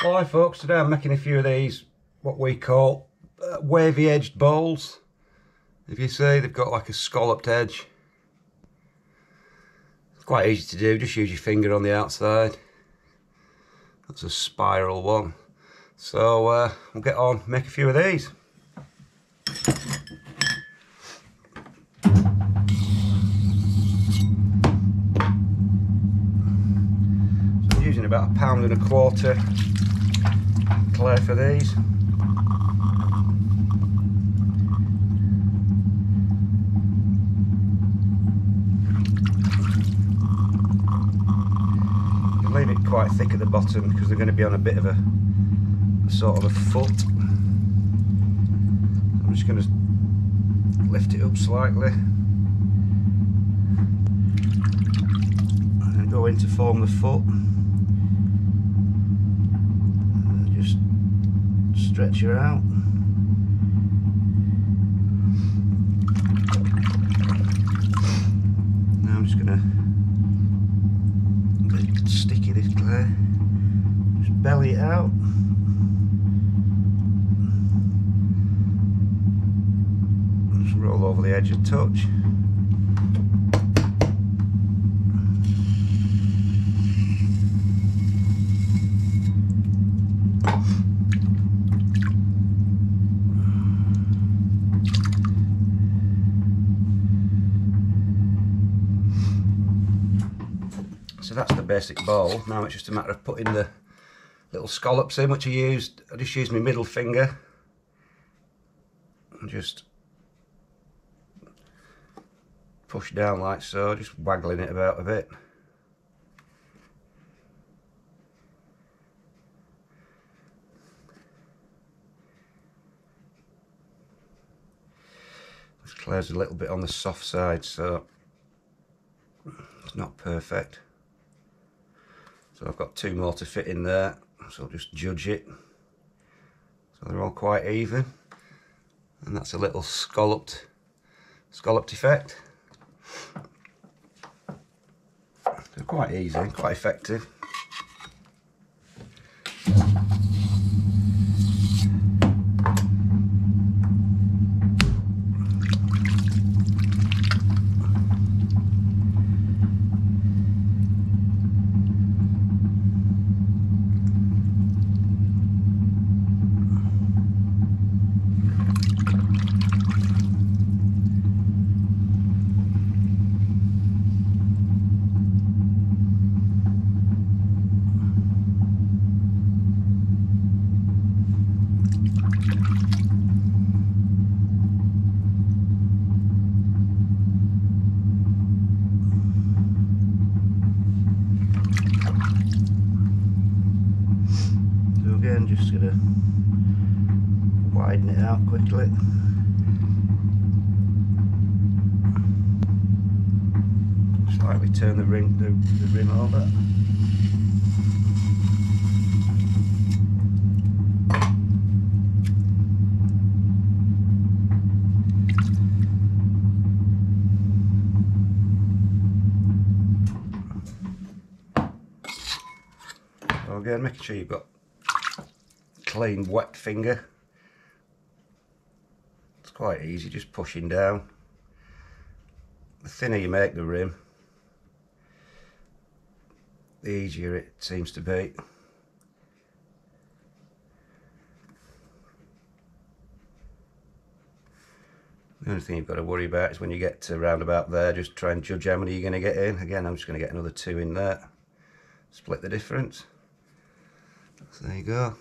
Hi folks, today I'm making a few of these, what we call wavy edged bowls. If you see, they've got like a scalloped edge. It's quite easy to do, just use your finger on the outside. That's a spiral one. So we'll get on, make a few of these. So I'm using about 1.25 pounds clay for these. You leave it quite thick at the bottom because they're going to be on a bit of a sort of a foot. I'm just going to lift it up slightly and go in to form the foot. Stretch her out. Now I'm just going to get it sticky, this clay. Just belly it out. Just roll over the edge a touch. So that's the basic bowl. Now it's just a matter of putting the little scallops in, which I just used my middle finger and just push down like so, just waggling it about a bit. This clay's a little bit on the soft side, so it's not perfect. So I've got 2 more to fit in there, so I'll just judge it. So they're all quite even, and that's a little scalloped effect. They're quite easy, quite effective. Again, just gonna widen it out quickly. Slightly turn the rim over. So again, making sure you've got clean wet finger. It's quite easy, just pushing down. The thinner you make the rim, the easier it seems to be. The only thing you've got to worry about is when you get to round about there, just try and judge how many you're going to get in. Again, I'm just going to get another 2 in there, split the difference. So there you go.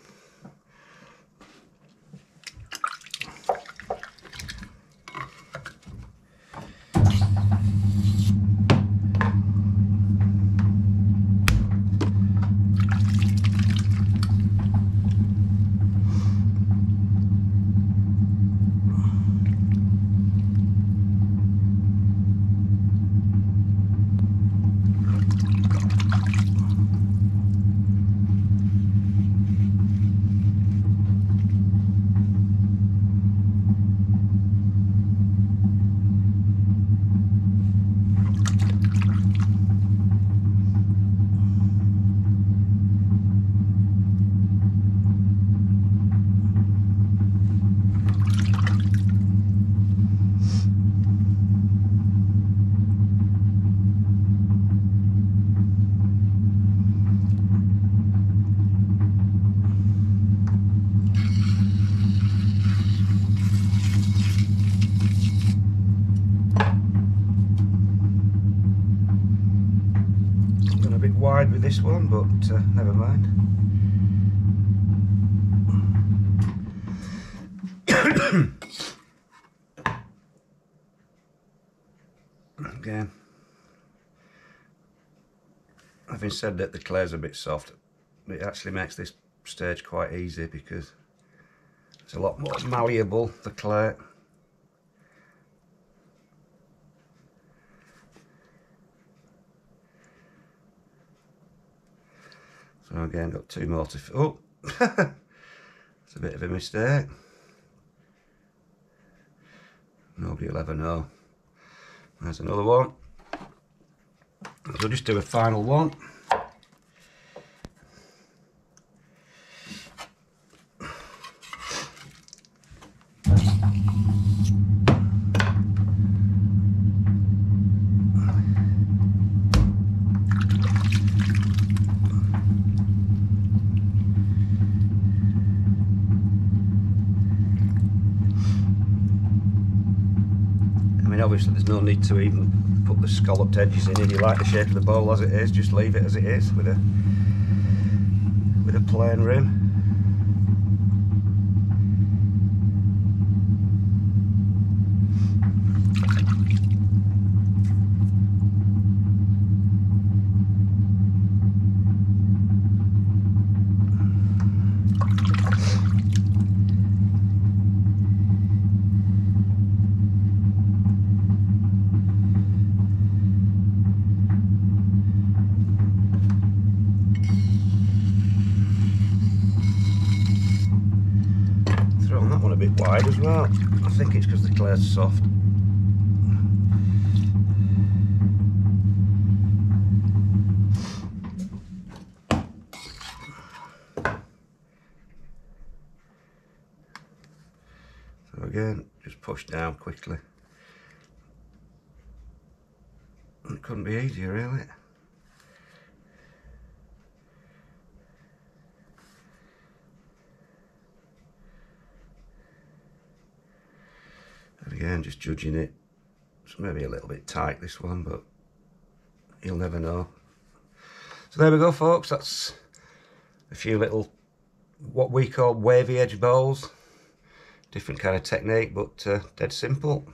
this one, but never mind. Again, having said that the clay's a bit soft, it actually makes this stage quite easy because it's a lot more malleable, the clay. So again, got 2 more to... Oh! It's a bit of a mistake. Nobody will ever know. There's another one. So I'll just do a final one. Obviously there's no need to even put the scalloped edges in if you like the shape of the bowl as it is, just leave it as it is with a plain rim. A bit wide as well. I think it's because the clay's soft. So again, just push down quickly. It couldn't be easier, really. Again, just judging it. It's maybe a little bit tight, this one, but you'll never know. So there we go, folks. That's a few little, what we call wavy edge bowls. Different kind of technique, but dead simple.